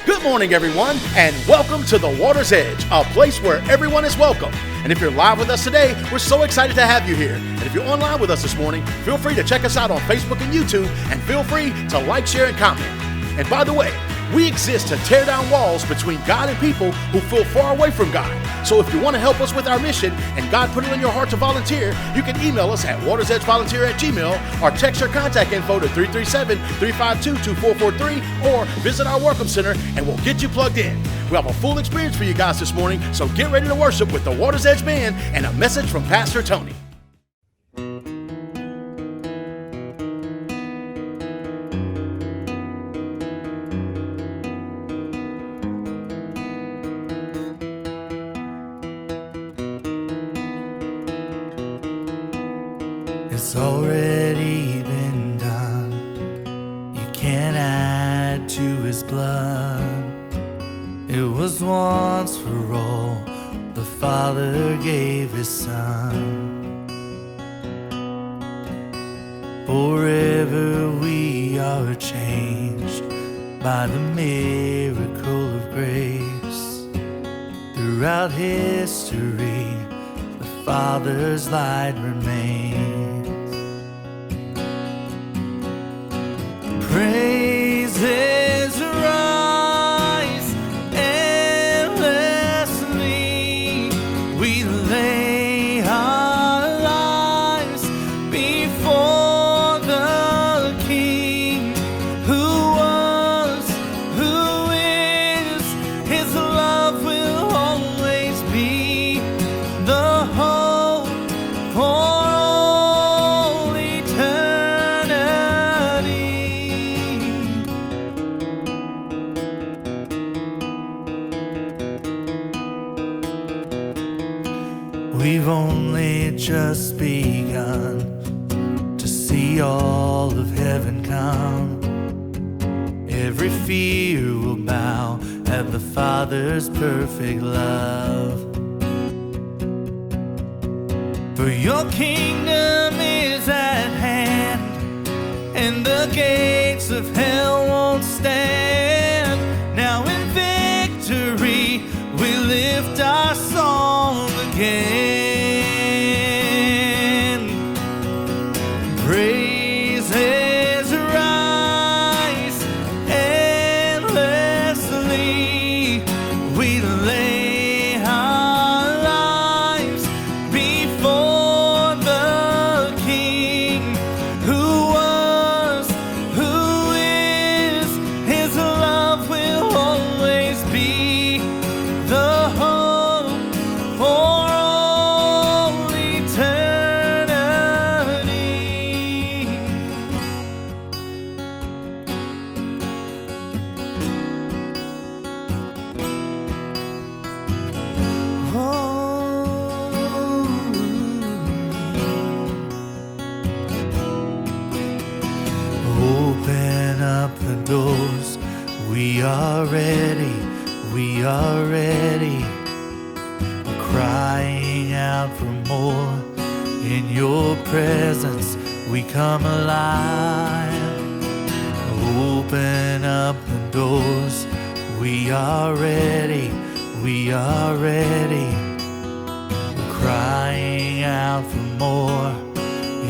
Good morning, everyone, and welcome to The Water's Edge, a place where everyone is welcome. And if you're live with us today, we're so excited to have you here. And if you're online with us this morning, feel free to check us out on Facebook and YouTube, and feel free to like, share, and comment. And by the way, we exist to tear down walls between God and people who feel far away from God. So if you want to help us with our mission and God put it in your heart to volunteer, you can email us at watersedgevolunteer@gmail.com or text your contact info to 337-352-2443 or visit our Welcome Center and we'll get you plugged in. We have a full experience for you guys this morning, so get ready to worship with the Water's Edge Band and a message from Pastor Tony. It's already been done. You can't add to his blood. It was once for all. The Father gave his Son. Forever we are changed by the miracle of grace. Throughout history, the Father's light remains. Praises rise endlessly. We lay our lives before the King, who was, who is. His love will always be the hope for all eternity. We've only just begun to see all of heaven come. Every fear will bow at the Father's perfect love. For your kingdom is at hand, and the gates of hell won't stand. Now in victory we lift our song again. Praises rise endlessly. We lay our lives before the King, who was, who is. His love will always be the hope for all eternity. Open up the doors. We are ready. We are ready. We're crying out for more. In your presence we come alive. Open up the doors. We are ready. We are ready. We're crying out for more.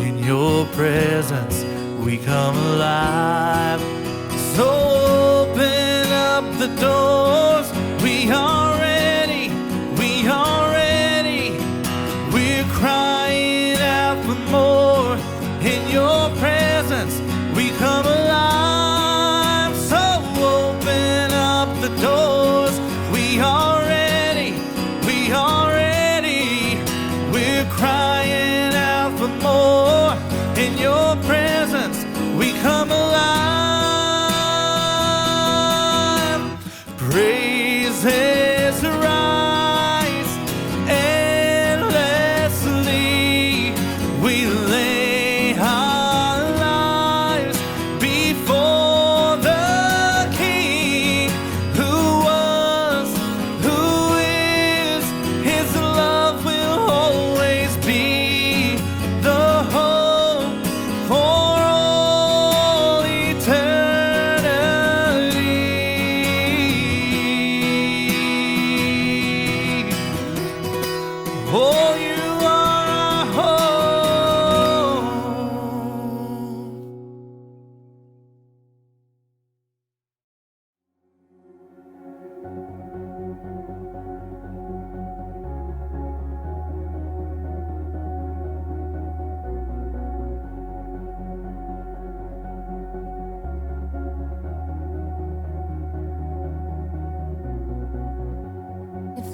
In your presence we come alive. So open up the doors. We are ready. We are ready. We're crying out for more. In your presence we come alive. So open up the doors. We are ready. We are ready. We're crying out for more. In your presence we come alive. Praises rise endlessly. We lay our lives before the King, who was, who is. His love will always be the hope for all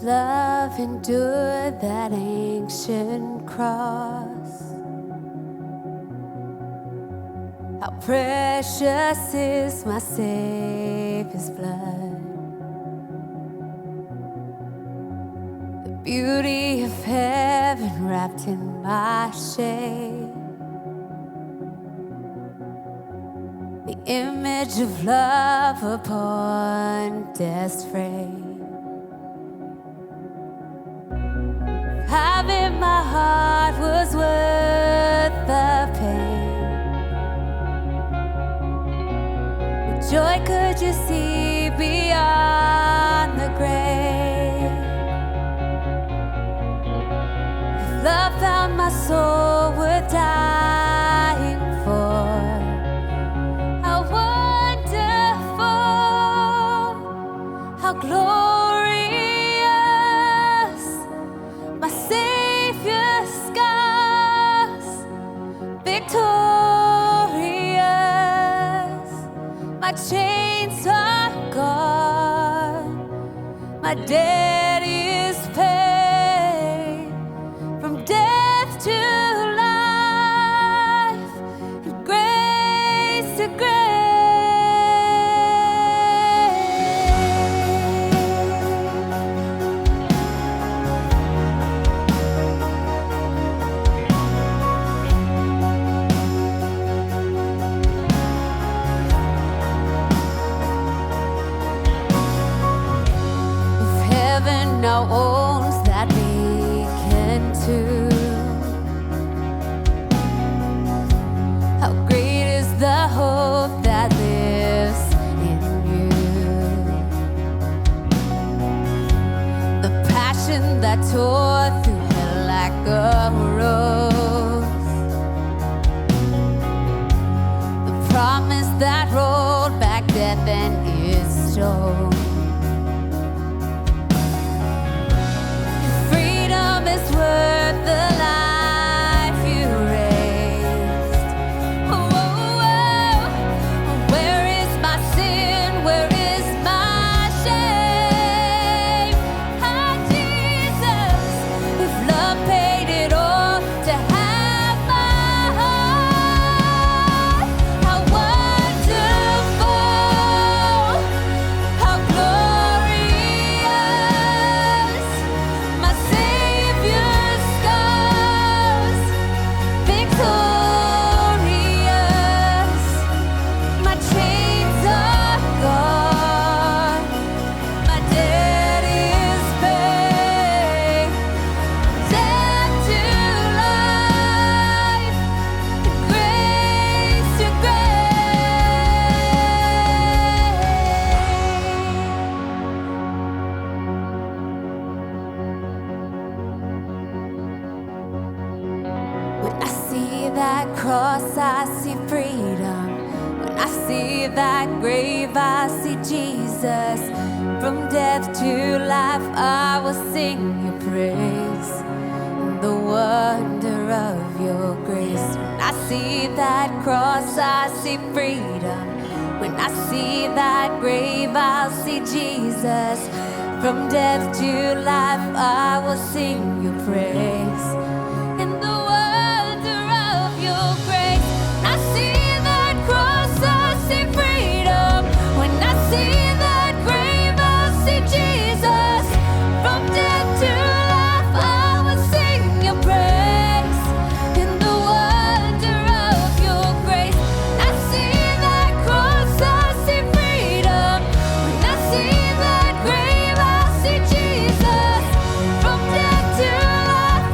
love endured that ancient cross. How precious is my Savior's blood. The beauty of heaven wrapped in my shame. The image of love upon death's frame. Having my heart was worth the pain. What joy could you see beyond the grave? If love found my soul worth dying for, how wonderful, how glorious. Victorious, my chains are gone, my debt is paid. From death to life, and grace to grace. Now owns that vacant tomb. How great is the hope that lives in you. The passion that tore through hell like a rose. The promise that rolled back death and its stone. Is worth the life you raised. Oh, oh, oh. Where is my sin? Where is my shame? Ah, Jesus, if love paid it all to have my heart, how wonderful, how glorious, my Savior's scars, victorious, my chains are gone, my debt is paid. Death to life, and grace to When I see that cross, I see freedom. When I see that grave, I see Jesus. From death to life, I will sing your praise. The wonder of your grace. When I see that cross, I see freedom. When I see that grave, I'll see Jesus. From death to life, I will sing your praise. In the wonder of your grace, I see that cross, I see freedom. When I see that grave, I'll see Jesus. From death to life, I will sing your praise. In the wonder of your grace, I see that cross, I see freedom. When I see that grave, I'll see Jesus. From death to life,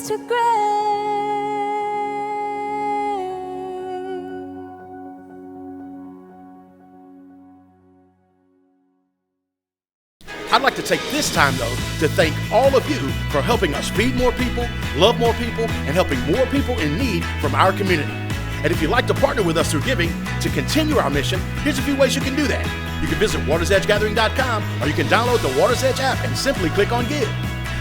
grace to grace. I'd like to take this time, though, to thank all of you for helping us feed more people, love more people, and helping more people in need from our community. And if you'd like to partner with us through giving to continue our mission, here's a few ways you can do that. You can visit watersedgegathering.com, or you can download the Waters Edge app and simply click on Give.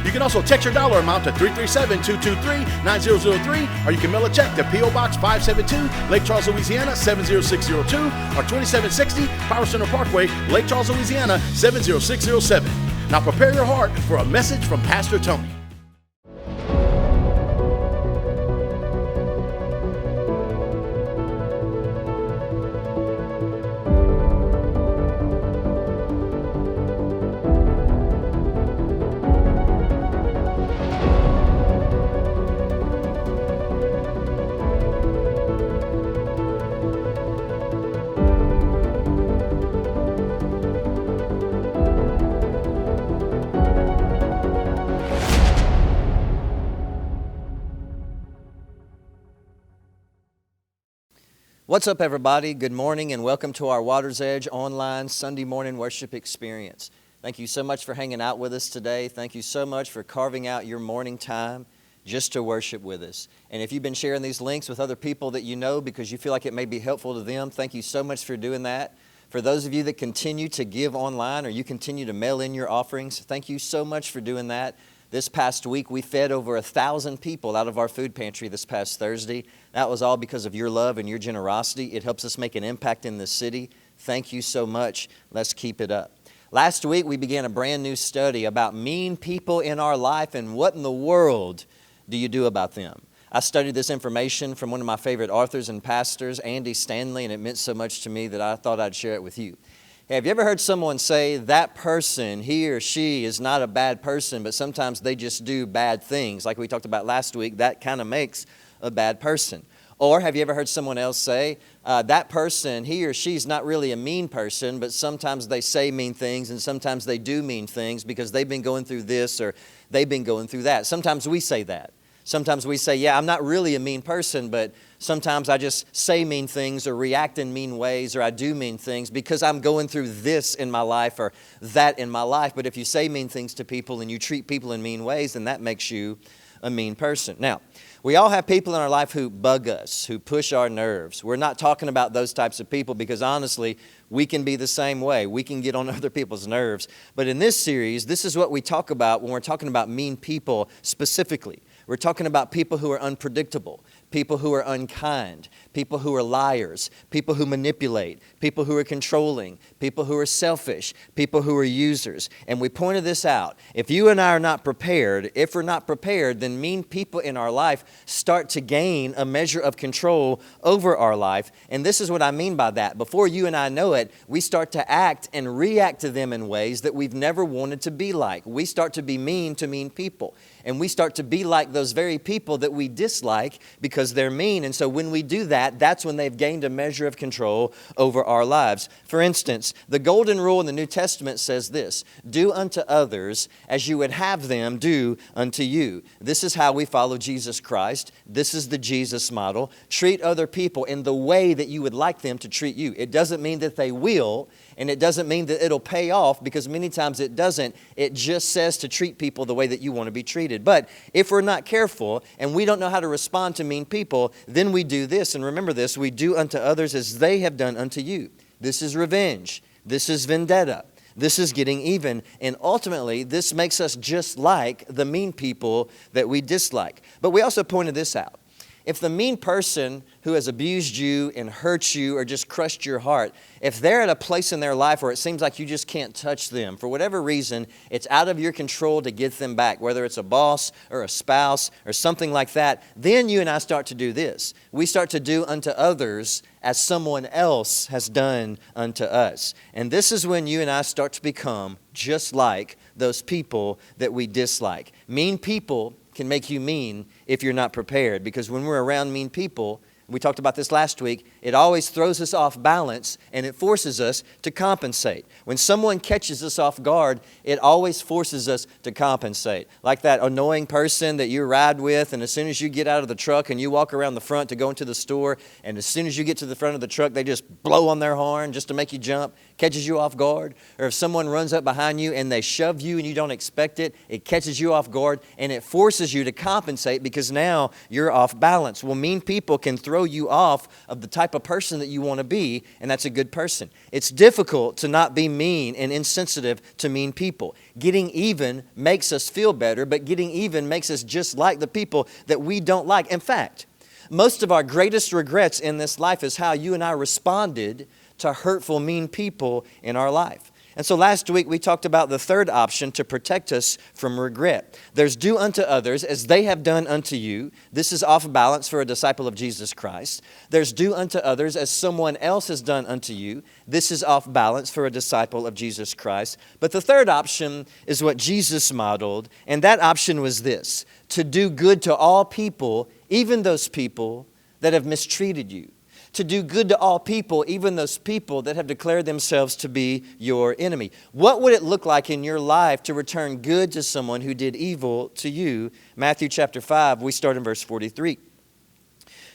You can also text your dollar amount to 337-223-9003, or you can mail a check to P.O. Box 572, Lake Charles, Louisiana 70602, or 2760 Power Center Parkway, Lake Charles, Louisiana 70607. Now prepare your heart for a message from Pastor Tony. What's up, everybody? Good morning and welcome to our Waters Edge online Sunday morning worship experience. Thank you so much for hanging out with us today. Thank you so much for carving out your morning time just to worship with us. And if you've been sharing these links with other people that you know because you feel like it may be helpful to them, thank you so much for doing that. For those of you that continue to give online or you continue to mail in your offerings, thank you so much for doing that. This past week, we fed over 1,000 people out of our food pantry this past Thursday. That was all because of your love and your generosity. It helps us make an impact in this city. Thank you so much. Let's keep it up. Last week, we began a brand new study about mean people in our life and what in the world do you do about them. I studied this information from one of my favorite authors and pastors, Andy Stanley, and it meant so much to me that I thought I'd share it with you. Have you ever heard someone say that person, he or she, is not a bad person, but sometimes they just do bad things? Like we talked about last week, that kind of makes a bad person. Or have you ever heard someone else say, that person, he or she is not really a mean person, but sometimes they say mean things and sometimes they do mean things because they've been going through this or they've been going through that. Sometimes we say that. Sometimes we say, yeah, I'm not really a mean person, but sometimes I just say mean things or react in mean ways or I do mean things because I'm going through this in my life or that in my life. But if you say mean things to people and you treat people in mean ways, then that makes you a mean person. Now, we all have people in our life who bug us, who push our nerves. We're not talking about those types of people because honestly, we can be the same way. We can get on other people's nerves. But in this series, this is what we talk about when we're talking about mean people specifically. We're talking about people who are unpredictable, people who are unkind, people who are liars, people who manipulate, people who are controlling, people who are selfish, people who are users. And we pointed this out. If you and I are not prepared, if we're not prepared, then mean people in our life start to gain a measure of control over our life. And this is what I mean by that. Before you and I know it, we start to act and react to them in ways that we've never wanted to be like. We start to be mean to mean people. And we start to be like those very people that we dislike because they're mean. And so when we do that, that's when they've gained a measure of control over our lives. For instance, the golden rule in the New Testament says this: do unto others as you would have them do unto you. This is how we follow Jesus Christ. This is the Jesus model. Treat other people in the way that you would like them to treat you. It doesn't mean that they will, and it doesn't mean that it'll pay off because many times it doesn't. It just says to treat people the way that you want to be treated. But if we're not careful and we don't know how to respond to mean people, then we do this. And remember this, we do unto others as they have done unto you. This is revenge. This is vendetta. This is getting even. And ultimately, this makes us just like the mean people that we dislike. But we also pointed this out. If the mean person who has abused you and hurt you or just crushed your heart, if they're at a place in their life where it seems like you just can't touch them, for whatever reason, it's out of your control to get them back, whether it's a boss or a spouse or something like that, then you and I start to do this. We start to do unto others as someone else has done unto us. And this is when you and I start to become just like those people that we dislike. Mean people can make you mean if you're not prepared, because when we're around mean people, we talked about this last week, it always throws us off balance and it forces us to compensate. When someone catches us off guard, it always forces us to compensate. Like that annoying person that you ride with, and as soon as you get out of the truck and you walk around the front to go into the store, and as soon as you get to the front of the truck, they just blow on their horn just to make you jump, catches you off guard. Or if someone runs up behind you and they shove you and you don't expect it, it catches you off guard and it forces you to compensate because now you're off balance. Well, mean people can throw you off of the type of person that you want to be, and that's a good person. It's difficult to not be mean and insensitive to mean people. Getting even makes us feel better, but getting even makes us just like the people that we don't like. In fact, most of our greatest regrets in this life is how you and I responded to hurtful, mean people in our life. And so last week we talked about the third option to protect us from regret. There's do unto others as they have done unto you. This is off balance for a disciple of Jesus Christ. There's do unto others as someone else has done unto you. This is off balance for a disciple of Jesus Christ. But the third option is what Jesus modeled, and that option was this: to do good to all people, even those people that have mistreated you. To do good to all people, even those people that have declared themselves to be your enemy. What would it look like in your life to return good to someone who did evil to you? Matthew chapter 5, we start in verse 43.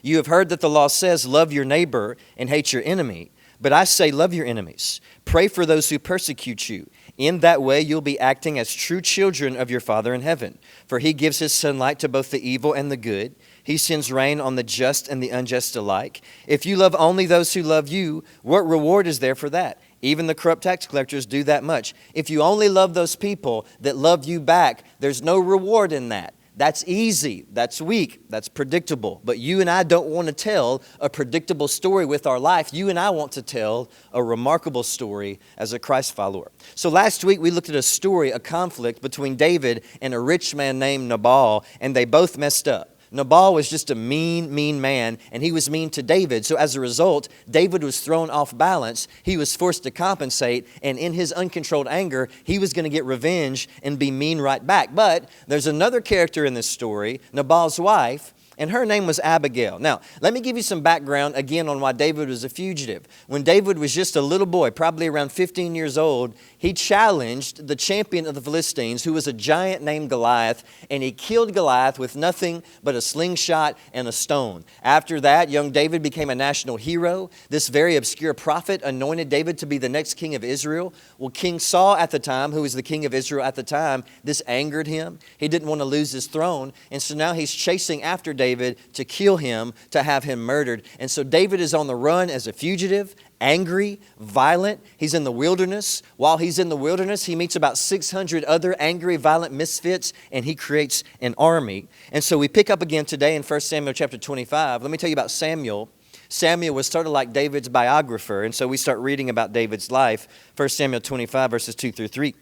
You have heard that the law says, love your neighbor and hate your enemy. But I say, love your enemies. Pray for those who persecute you. In that way, you'll be acting as true children of your Father in heaven. For he gives his sunlight to both the evil and the good. He sends rain on the just and the unjust alike. If you love only those who love you, what reward is there for that? Even the corrupt tax collectors do that much. If you only love those people that love you back, there's no reward in that. That's easy, that's weak, that's predictable. But you and I don't want to tell a predictable story with our life. You and I want to tell a remarkable story as a Christ follower. So last week we looked at a story, a conflict between David and a rich man named Nabal, and they both messed up. Nabal was just a mean man, and he was mean to David. So as a result, David was thrown off balance. He was forced to compensate, and in his uncontrolled anger, he was going to get revenge and be mean right back. But there's another character in this story, Nabal's wife, and her name was Abigail. Now, let me give you some background again on why David was a fugitive. When David was just a little boy, probably around 15 years old, he challenged the champion of the Philistines, who was a giant named Goliath, and he killed Goliath with nothing but a slingshot and a stone. After that, young David became a national hero. This very obscure prophet anointed David to be the next king of Israel. Well, King Saul at the time, who was the king of Israel at the time, this angered him. He didn't want to lose his throne, and so now he's chasing after David to kill him, to have him murdered. And so David is on the run as a fugitive, angry, violent. He's in the wilderness. While he's in the wilderness, he meets about 600 other angry, violent misfits, and he creates an army. And so we pick up again today in 1 Samuel chapter 25. Let me tell you about Samuel. Samuel was sort of like David's biographer, and so we start reading about David's life. 1 Samuel 25, verses 2 through 3.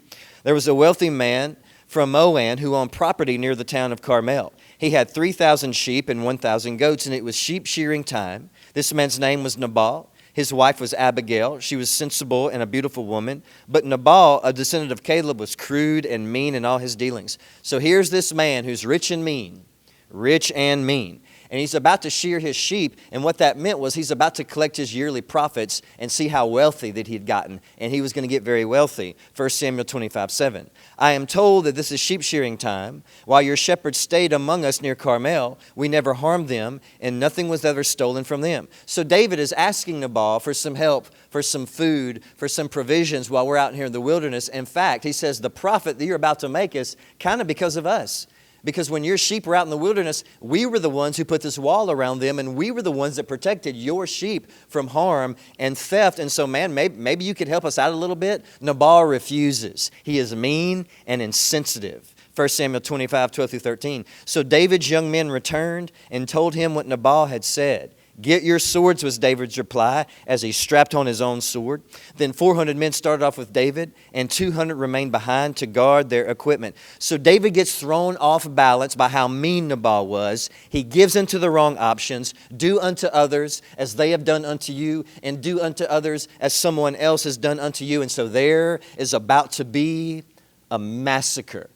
There was a wealthy man from Moab who owned property near the town of Carmel. He had 3,000 sheep and 1,000 goats, and it was sheep shearing time. This man's name was Nabal. His wife was Abigail. She was sensible and a beautiful woman. But Nabal, a descendant of Caleb, was crude and mean in all his dealings. So here's this man who's rich and mean. And he's about to shear his sheep, and what that meant was he's about to collect his yearly profits and see how wealthy that he'd gotten, and he was going to get very wealthy. 1 Samuel 25:7. I am told that this is sheep shearing time. While your shepherds stayed among us near Carmel, we never harmed them, and nothing was ever stolen from them. So David is asking Nabal for some help, for some food, for some provisions while we're out here in the wilderness. In fact, he says the profit that you're about to make is kind of because of us. Because when your sheep were out in the wilderness, we were the ones who put this wall around them, and we were the ones that protected your sheep from harm and theft. And so, man, maybe you could help us out a little bit. Nabal refuses. He is mean and insensitive. 1 Samuel 25:12 through 13. So David's young men returned and told him what Nabal had said. Get your swords, was David's reply as he strapped on his own sword. Then 400 men started off with David, and 200 remained behind to guard their equipment. So David gets thrown off balance by how mean Nabal was. He gives into the wrong options. Do unto others as they have done unto you, and do unto others as someone else has done unto you. And so there is about to be a massacre.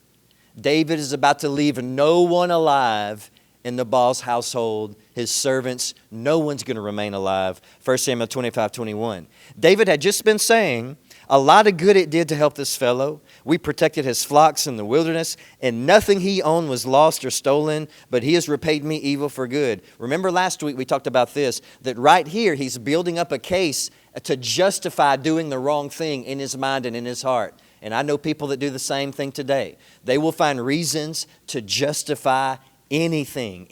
David is about to leave no one alive in Nabal's household, his servants, no one's going to remain alive. 1 Samuel 25:21. David had just been saying, a lot of good it did to help this fellow. We protected his flocks in the wilderness, and nothing he owned was lost or stolen, but he has repaid me evil for good. Remember last week we talked about this, that right here he's building up a case to justify doing the wrong thing in his mind and in his heart. And I know people that do the same thing today. They will find reasons to justify anything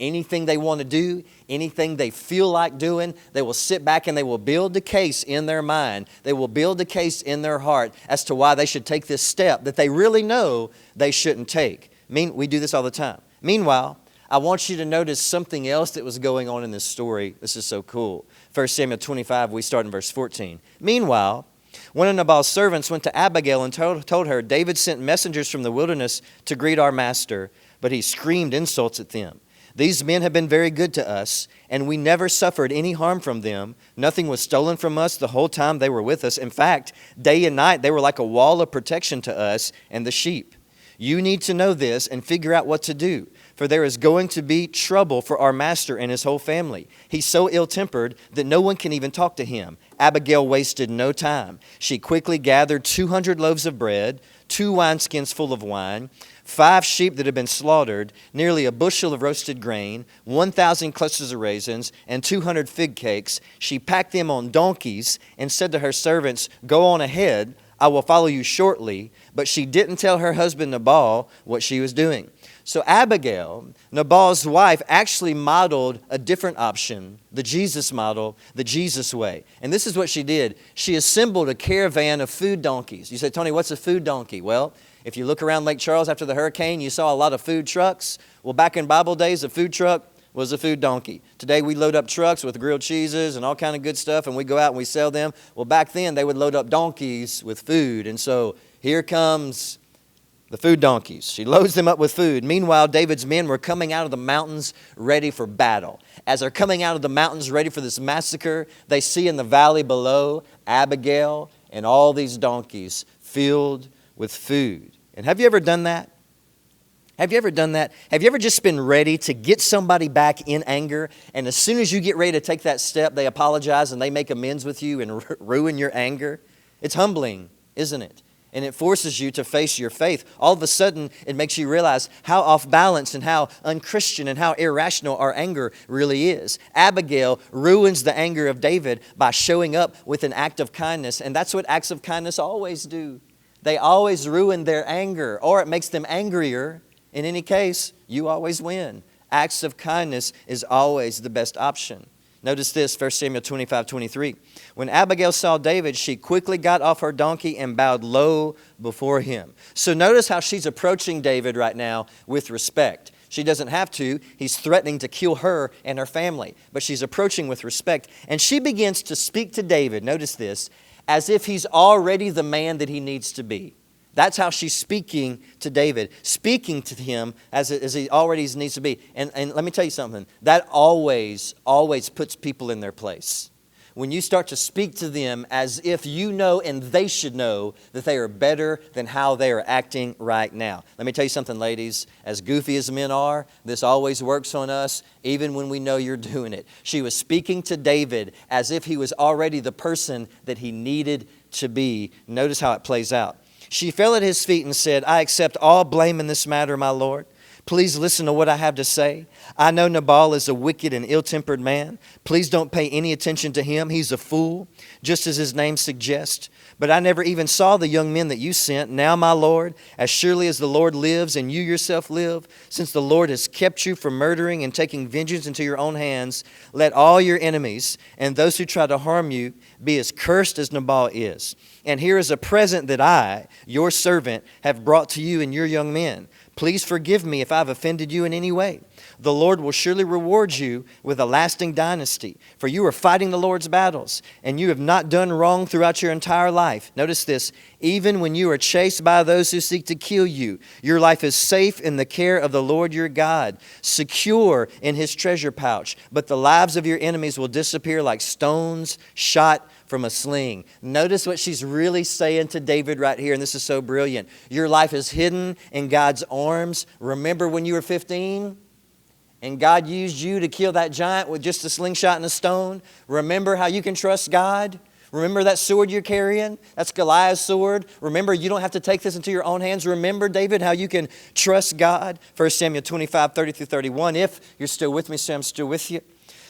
they want to do, anything they feel like doing. They will sit back and they will build a case in their mind. They will build a case in their heart as to why they should take this step that they really know they shouldn't take. We do this all the time. Meanwhile, I want you to notice something else that was going on in this story. This is so cool. 1 Samuel 25, we start in verse 14. Meanwhile, one of Nabal's servants went to Abigail and told her, David sent messengers from the wilderness to greet our master, but he screamed insults at them. These men have been very good to us, and we never suffered any harm from them. Nothing was stolen from us the whole time they were with us. In fact, day and night they were like a wall of protection to us and the sheep. You need to know this and figure out what to do, for there is going to be trouble for our master and his whole family. He's so ill-tempered that no one can even talk to him. Abigail wasted no time. She quickly gathered 200 loaves of bread, 2 wineskins full of wine, 5 sheep that had been slaughtered, nearly a bushel of roasted grain, 1,000 clusters of raisins, and 200 fig cakes. She packed them on donkeys and said to her servants, go on ahead, I will follow you shortly. But she didn't tell her husband Nabal what she was doing. So Abigail, Nabal's wife, actually modeled a different option, the Jesus model, the Jesus way. And this is what she did. She assembled a caravan of food donkeys. You say, Tony, what's a food donkey? Well, if you look around Lake Charles after the hurricane, you saw a lot of food trucks. Well, back in Bible days, a food truck was a food donkey. Today we load up trucks with grilled cheeses and all kind of good stuff, and we go out and we sell them. Well, back then they would load up donkeys with food. And so here comes the food donkeys. She loads them up with food. Meanwhile, David's men were coming out of the mountains ready for battle. As they're coming out of the mountains ready for this massacre, they see in the valley below Abigail and all these donkeys filled with food. And have you ever done that? Have you ever done that? Have you ever just been ready to get somebody back in anger, and as soon as you get ready to take that step, they apologize and they make amends with you and ruin your anger? It's humbling, isn't it? And it forces you to face your faith. All of a sudden, it makes you realize how off balance and how unchristian and how irrational our anger really is. Abigail ruins the anger of David by showing up with an act of kindness, and that's what acts of kindness always do. They always ruin their anger, or it makes them angrier. In any case, you always win. Acts of kindness is always the best option. Notice this, 1 Samuel 25:23. When Abigail saw David, she quickly got off her donkey and bowed low before him. So notice how she's approaching David right now with respect. She doesn't have to. He's threatening to kill her and her family. But she's approaching with respect. And she begins to speak to David, notice this, as if he's already the man that he needs to be. That's how she's speaking to David, speaking to him as he already needs to be. And let me tell you something. That always puts people in their place. When you start to speak to them as if you know and they should know that they are better than how they are acting right now. Let me tell you something, ladies. As goofy as men are, this always works on us, even when we know you're doing it. She was speaking to David as if he was already the person that he needed to be. Notice how it plays out. She fell at his feet and said, I accept all blame in this matter, my Lord. Please listen to what I have to say. I know Nabal is a wicked and ill-tempered man. Please don't pay any attention to him. He's a fool, just as his name suggests. But I never even saw the young men that you sent. Now, my Lord, as surely as the Lord lives and you yourself live, since the Lord has kept you from murdering and taking vengeance into your own hands, let all your enemies and those who try to harm you be as cursed as Nabal is. And here is a present that I, your servant, have brought to you and your young men. Please forgive me if I've offended you in any way. The Lord will surely reward you with a lasting dynasty, for you are fighting the Lord's battles, and you have not done wrong throughout your entire life. Notice this, even when you are chased by those who seek to kill you, your life is safe in the care of the Lord your God, secure in his treasure pouch, but the lives of your enemies will disappear like stones shot from a sling. Notice what she's really saying to David right here, and this is so brilliant. Your life is hidden in God's arms. Remember when you were 15? and God used you to kill that giant with just a slingshot and a stone, remember how you can trust God. Remember that sword you're carrying? That's Goliath's sword. Remember, you don't have to take this into your own hands. Remember, David, how you can trust God. 1 Samuel 25, 30 through 31. If you're still with me, say I'm still with you.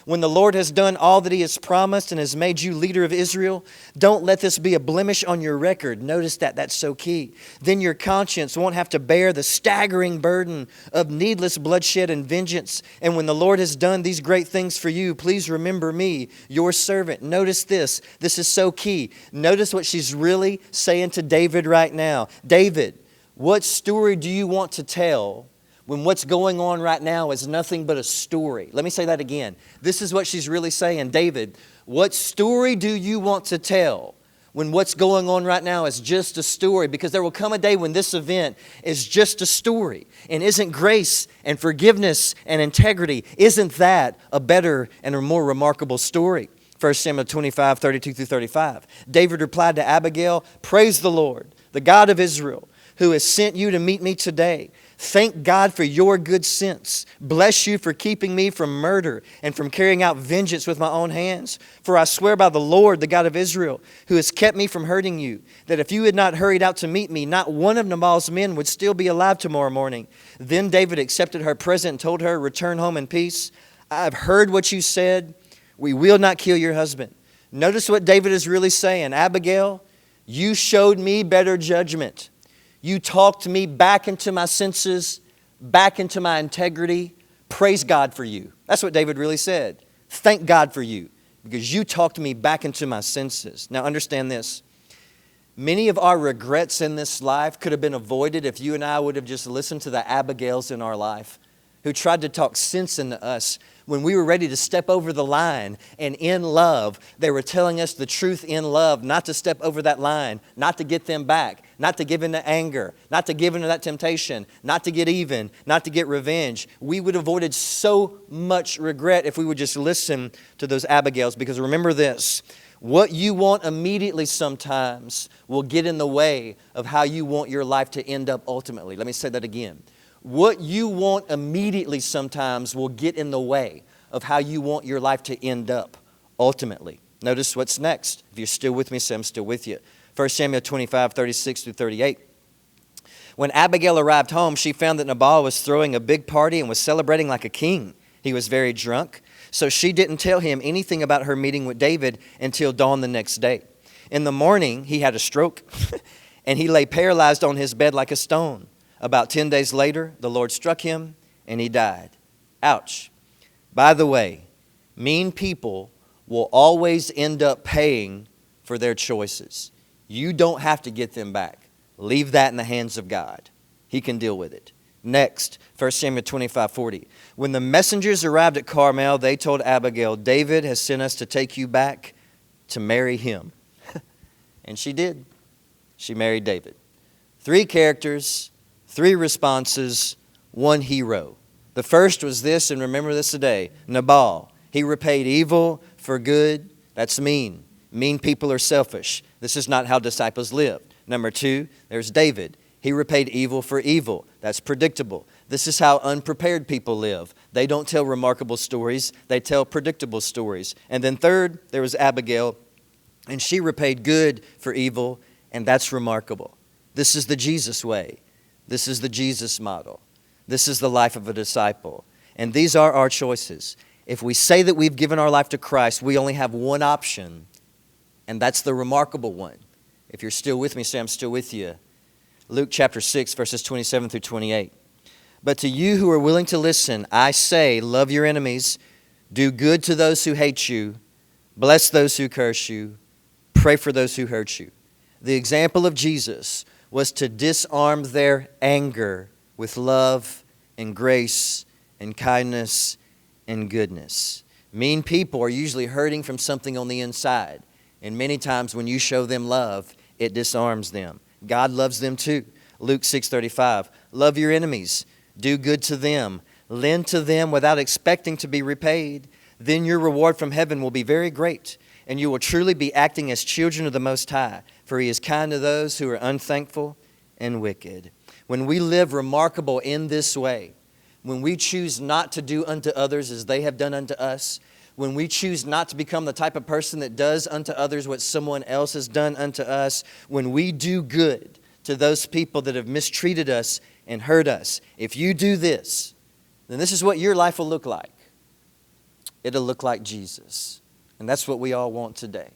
When the Lord has done all that He has promised and has made you leader of Israel, don't let this be a blemish on your record. Notice that. That's so key. Then your conscience won't have to bear the staggering burden of needless bloodshed and vengeance. And when the Lord has done these great things for you, please remember me, your servant. Notice this. This is so key. Notice what she's really saying to David right now. David, what story do you want to tell when what's going on right now is nothing but a story? Let me say that again. This is what she's really saying. David, what story do you want to tell when what's going on right now is just a story? Because there will come a day when this event is just a story. And isn't grace and forgiveness and integrity, isn't that a better and a more remarkable story? 1 Samuel 25, 32 through 35. David replied to Abigail, praise the Lord, the God of Israel, who has sent you to meet me today. Thank God for your good sense. Bless you for keeping me from murder and from carrying out vengeance with my own hands. For I swear by the Lord, the God of Israel, who has kept me from hurting you, that if you had not hurried out to meet me, not one of Nabal's men would still be alive tomorrow morning. Then David accepted her present and told her, return home in peace. I have heard what you said. We will not kill your husband. Notice what David is really saying. Abigail, you showed me better judgment. You talked me back into my senses, back into my integrity. Praise God for you. That's what David really said. Thank God for you, because you talked me back into my senses. Now understand this. Many of our regrets in this life could have been avoided if you and I would have just listened to the Abigails in our life who tried to talk sense into us when we were ready to step over the line. And in love, they were telling us the truth in love, not to step over that line, not to get them back, not to give in to anger, not to give in to that temptation, not to get even, not to get revenge. We would have avoided so much regret if we would just listen to those Abigails. Because remember this, what you want immediately sometimes will get in the way of how you want your life to end up ultimately. Let me say that again. What you want immediately sometimes will get in the way of how you want your life to end up ultimately. Notice what's next. If you're still with me, say I'm still with you. 1 Samuel 25, 36 through 38. When Abigail arrived home, she found that Nabal was throwing a big party and was celebrating like a king. He was very drunk, so she didn't tell him anything about her meeting with David until dawn the next day. In the morning, he had a stroke, and he lay paralyzed on his bed like a stone. About 10 days later, the Lord struck him, and he died. Ouch. By the way, mean people will always end up paying for their choices. You don't have to get them back. Leave that in the hands of God. He can deal with it. Next, 1 Samuel 25, 40. When the messengers arrived at Carmel, they told Abigail, David has sent us to take you back to marry him. And she did. She married David. 3 characters, 3 responses, 1 hero. The first was this, and remember this today, Nabal. He repaid evil for good. That's mean. Mean people are selfish. This is not how disciples live. Number 2, there's David. He repaid evil for evil. That's predictable. This is how unprepared people live. They don't tell remarkable stories. They tell predictable stories. And then third, there was Abigail, and she repaid good for evil, and that's remarkable. This is the Jesus way. This is the Jesus model. This is the life of a disciple. And these are our choices. If we say that we've given our life to Christ, we only have one option, and that's the remarkable one. If you're still with me, say I'm still with you. Luke chapter 6, verses 27 through 28. But to you who are willing to listen, I say, love your enemies, do good to those who hate you, bless those who curse you, pray for those who hurt you. The example of Jesus was to disarm their anger with love and grace and kindness and goodness. Mean people are usually hurting from something on the inside. And many times when you show them love, it disarms them. God loves them too. Luke 6:35. Love your enemies. Do good to them. Lend to them without expecting to be repaid. Then your reward from heaven will be very great, and you will truly be acting as children of the Most High, for He is kind to those who are unthankful and wicked. When we live remarkable in this way, when we choose not to do unto others as they have done unto us, when we choose not to become the type of person that does unto others what someone else has done unto us, when we do good to those people that have mistreated us and hurt us, if you do this, then this is what your life will look like. It'll look like Jesus. And that's what we all want today.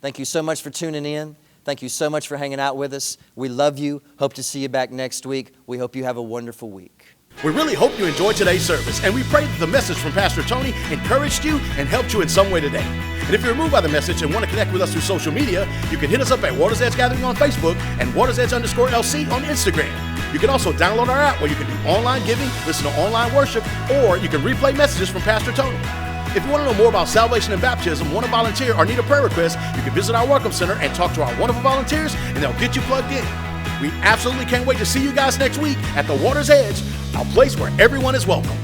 Thank you so much for tuning in. Thank you so much for hanging out with us. We love you. Hope to see you back next week. We hope you have a wonderful week. We really hope you enjoyed today's service, and we pray that the message from Pastor Tony encouraged you and helped you in some way today. And if you're moved by the message and want to connect with us through social media, you can hit us up at Waters Edge Gathering on Facebook and WatersEdge_LC on Instagram. You can also download our app where you can do online giving, listen to online worship, or you can replay messages from Pastor Tony. If you want to know more about salvation and baptism, want to volunteer, or need a prayer request, you can visit our Welcome Center and talk to our wonderful volunteers, and they'll get you plugged in. We absolutely can't wait to see you guys next week at the Water's Edge, a place where everyone is welcome.